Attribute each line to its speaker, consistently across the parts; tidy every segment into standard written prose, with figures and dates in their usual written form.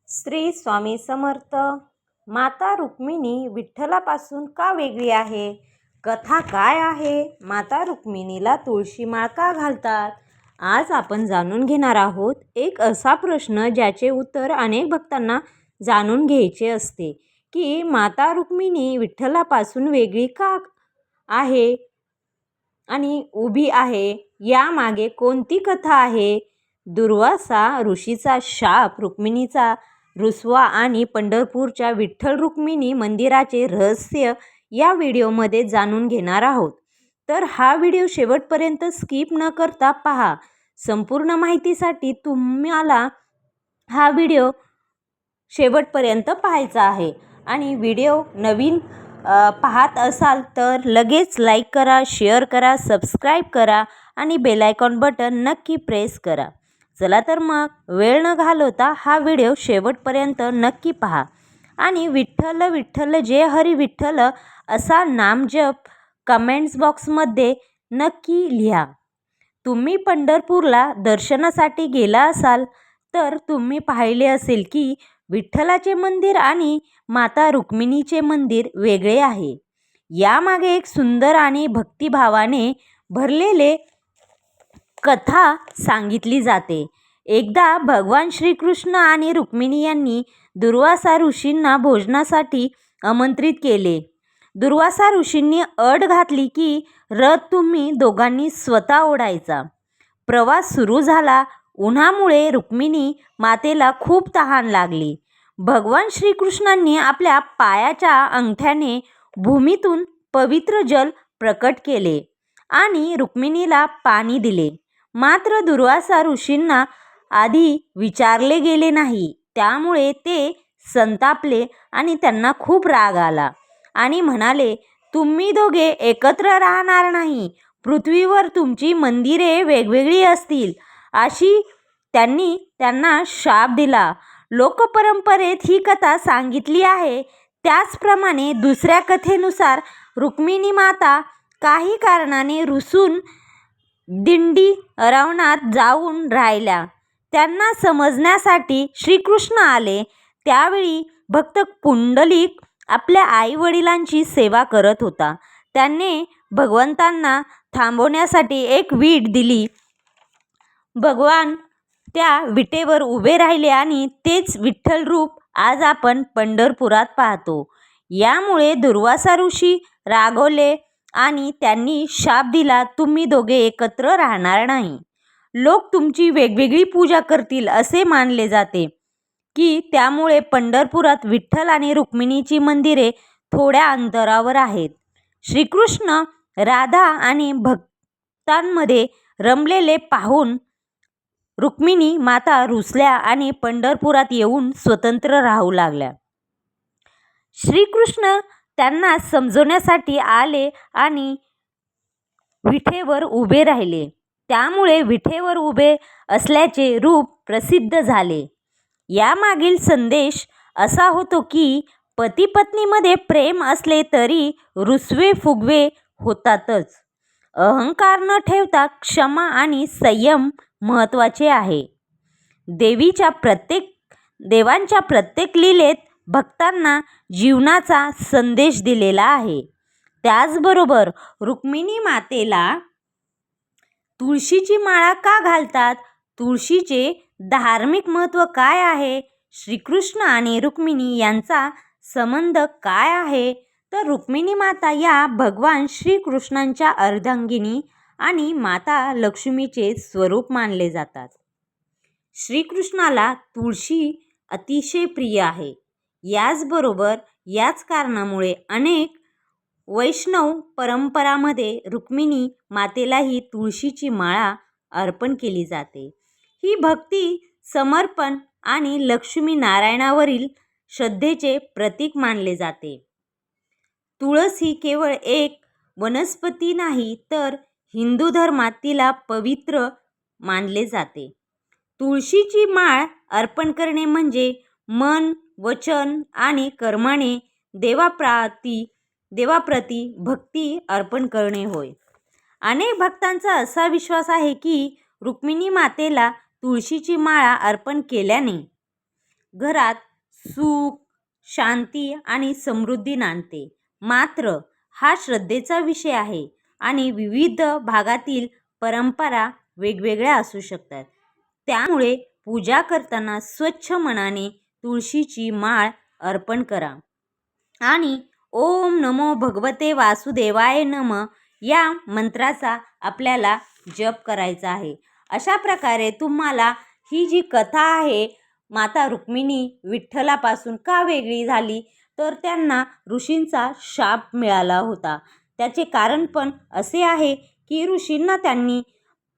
Speaker 1: श्री स्वामी समर्थ. माता रुक्मिणी विठ्ठलापासून का वेगळी आहे? कथा काय आहे? माता रुक्मिणीला तुळशी माळ का घालतात? आज आपण जाणून घेणार आहोत एक असा प्रश्न ज्याचे उत्तर अनेक भक्तांना जाणून घ्यायचे असते की माता रुक्मिणी विठ्ठलापासून वेगळी का आहे आणि उभी आहे, यामागे कोणती कथा आहे? दुर्वासा ऋषीचा शाप, रुक्मिणीचा रुसवा आणि पंढरपूरच्या विठ्ठल रुक्मिणी मंदिराचे रहस्य या व्हिडिओमध्ये जाणून घेणार आहोत. तर हा व्हिडिओ शेवटपर्यंत स्किप न करता पहा. संपूर्ण माहितीसाठी तुम्हाला हा व्हिडिओ शेवटपर्यंत पाहायचा आहे. आणि व्हिडिओ नवीन पाहत असाल तर लगेच लाईक करा, शेअर करा, सबस्क्राईब करा आणि बेल आयकॉन बटन नक्की प्रेस करा. चला तर मग वेळ न घालवता हा व्हिडिओ शेवटपर्यंत नक्की पहा. आणि विठ्ठल विठ्ठल जय हरी विठ्ठल असा नामजप कमेंट्स बॉक्समध्ये नक्की लिहा. तुम्ही पंढरपूरला दर्शनासाठी गेला असाल तर तुम्ही पाहिले असेल की विठ्ठलाचे मंदिर आणि माता रुक्मिणीचे मंदिर वेगळे आहे. यामागे एक सुंदर आणि भक्तिभावाने भरलेले कथा सांगितली जाते. एकदा भगवान श्रीकृष्ण आणि रुक्मिणी यांनी दुर्वासा ऋषींना भोजनासाठी आमंत्रित केले. दुर्वासा ऋषींनी अट घातली की रथ तुम्ही दोघांनी स्वतः ओढायचा. प्रवास सुरू झाला. उन्हामुळे रुक्मिणी मातेला खूप तहान लागली. भगवान श्रीकृष्णांनी आपल्या पायाच्या अंगठ्याने भूमीतून पवित्र जल प्रकट केले आणि रुक्मिणीला पाणी दिले. मात्र दुर्वासा ऋषींना आधी विचारले गेले नाही. त्यामुळे ते संतापले आणि त्यांना खूप राग आला आणि म्हणाले, तुम्ही दोघे एकत्र राहणार नाही. पृथ्वीवर तुमची मंदिरे वेगवेगळी असतील, अशी त्यांनी त्यांना शाप दिला. लोकपरंपरेत ही कथा सांगितली आहे. त्याचप्रमाणे दुसऱ्या कथेनुसार रुक्मिणी माता काही कारणाने रुसून दिंडी अरण्यात जाऊन राहिल्या. त्यांना समजण्यासाठी श्रीकृष्ण आले. त्यावेळी भक्त पुंडलिक आपल्या आईवडिलांची सेवा करत होता. त्याने भगवंतांना थांबवण्यासाठी एक वीट दिली. भगवान त्या विटेवर उभे राहिले आणि तेच विठ्ठल रूप आज आपण पंढरपुरात पाहतो. यामुळे दुर्वासा ऋषी रागवले आणि त्यांनी शाप दिला, तुम्ही दोघे एकत्र राहणार नाही. लोक तुमची वेगवेगळी पूजा करतील असे मानले जाते की त्यामुळे पंढरपुरात विठ्ठल आणि रुक्मिणीची मंदिरे थोड्या अंतरावर आहेत. श्रीकृष्ण राधा आणि भक्तांमध्ये रमलेले पाहून रुक्मिणी माता रुसल्या आणि पंढरपुरात येऊन स्वतंत्र राहू लागल्या. श्रीकृष्ण त्यांना समजवण्यासाठी आले आणि विटेवर उभे राहिले. त्यामुळे विटेवर उभे असल्याचे रूप प्रसिद्ध झाले. यामागील संदेश असा होतो की पती पत्नीमध्ये प्रेम असले तरी रुसवे फुगवे होतातच. अहंकार न ठेवता क्षमा आणि संयम महत्त्वाचे आहे. देवांच्या प्रत्येक लीलेत भक्तांना जीवनाचा संदेश दिलेला आहे. त्याचबरोबर रुक्मिणी मातेला तुळशीची माळा का घालतात? तुळशीचे धार्मिक महत्त्व काय आहे? श्रीकृष्ण आणि रुक्मिणी यांचा संबंध काय आहे? तर रुक्मिणी माता या भगवान श्रीकृष्णांच्या अर्धांगिनी आणि माता लक्ष्मीचे स्वरूप मानले जातात. श्रीकृष्णाला तुळशी अतिशय प्रिय आहे. याचबरोबर याच कारणामुळे अनेक वैष्णव परंपरांमध्ये रुक्मिणी मातेलाही तुळशीची माळा अर्पण केली जाते. ही भक्ती, समर्पण आणि लक्ष्मी नारायणावरील श्रद्धेचे प्रतीक मानले जाते. तुळस ही केवळ एक वनस्पती नाही तर हिंदू धर्मात तिला पवित्र मानले जाते. तुळशीची माळ अर्पण करणे म्हणजे मन, वचन आणि कर्माने देवाप्रती भक्ती अर्पण करणे होय. अनेक भक्तांचा असा विश्वास आहे की रुक्मिणी मातेला तुळशीची माळा अर्पण केल्याने घरात सुख, शांती आणि समृद्धी नांदते. मात्र हा श्रद्धेचा विषय आहे आणि विविध भागातील परंपरा वेगवेगळ्या असू शकतात. त्यामुळे पूजा करताना स्वच्छ मनाने तुळशीची माळ अर्पण करा आणि ओम नमो भगवते वासुदेवाय नम या मंत्राचा आपल्याला जप करायचा आहे. अशा प्रकारे तुम्हाला ही जी कथा आहे, माता रुक्मिणी विठ्ठलापासून का वेगळी झाली, तर त्यांना ऋषींचा शाप मिळाला होता. त्याचे कारण पण असे आहे की ऋषींना त्यांनी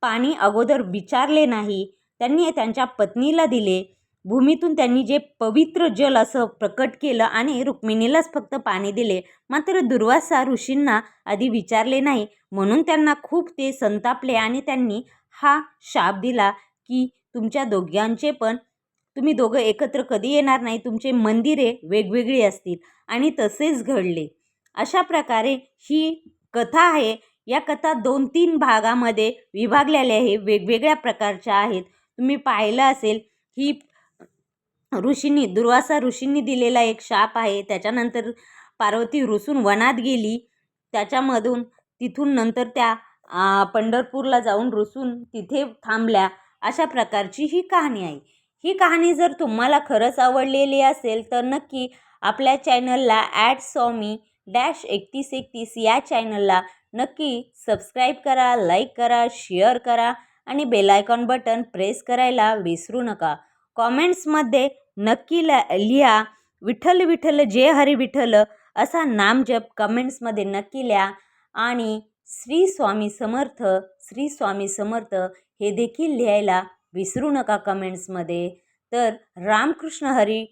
Speaker 1: पाणी अगोदर विचारले नाही. त्यांनी त्यांच्या पत्नीला दिले. भूमीतून त्यांनी जे पवित्र जल असं प्रकट केलं आणि रुक्मिणीलाच फक्त पाणी दिले. मात्र दुर्वासा ऋषींना आधी विचारले नाही, म्हणून त्यांना खूप ते संतापले आणि त्यांनी हा शाप दिला की तुमच्या दोघांचे पण तुम्ही दोघं एकत्र कधी येणार नाही, तुमचे मंदिरे वेगवेगळी असतील. आणि तसेच घडले. अशा प्रकारे ही कथा आहे. या कथा 2-3 भागामध्ये विभागलेल्या आहे, वेगवेगळ्या प्रकारच्या आहेत. तुम्ही पाहिलं असेल ही दुर्वासा ऋषींनी दिलेला एक शाप आहे. त्याच्यानंतर पार्वती रुसून वनात गेली, त्याच्यामधून तिथून नंतर त्या पंढरपूरला जाऊन रुसून तिथे थांबल्या. अशा प्रकारची ही कहाणी आहे. ही कहाणी जर तुम्हाला खरंच आवडलेली असेल तर नक्की आपल्या चॅनलला @स्वामी-3131 या चॅनलला नक्की सबस्क्राईब करा, लाईक करा, शेअर करा आणि बेल आयकॉन बटन प्रेस करायला विसरू नका. कॉमेंट्समध्ये नक्की लिहा विठ्ठल विठ्ठल जय हरी विठ्ठल असा नामजप कमेंट्समध्ये नक्की लिहा आणि श्री स्वामी समर्थ, श्री स्वामी समर्थ हे देखील लिहायला विसरू नका कमेंट्समध्ये. तर रामकृष्ण हरी.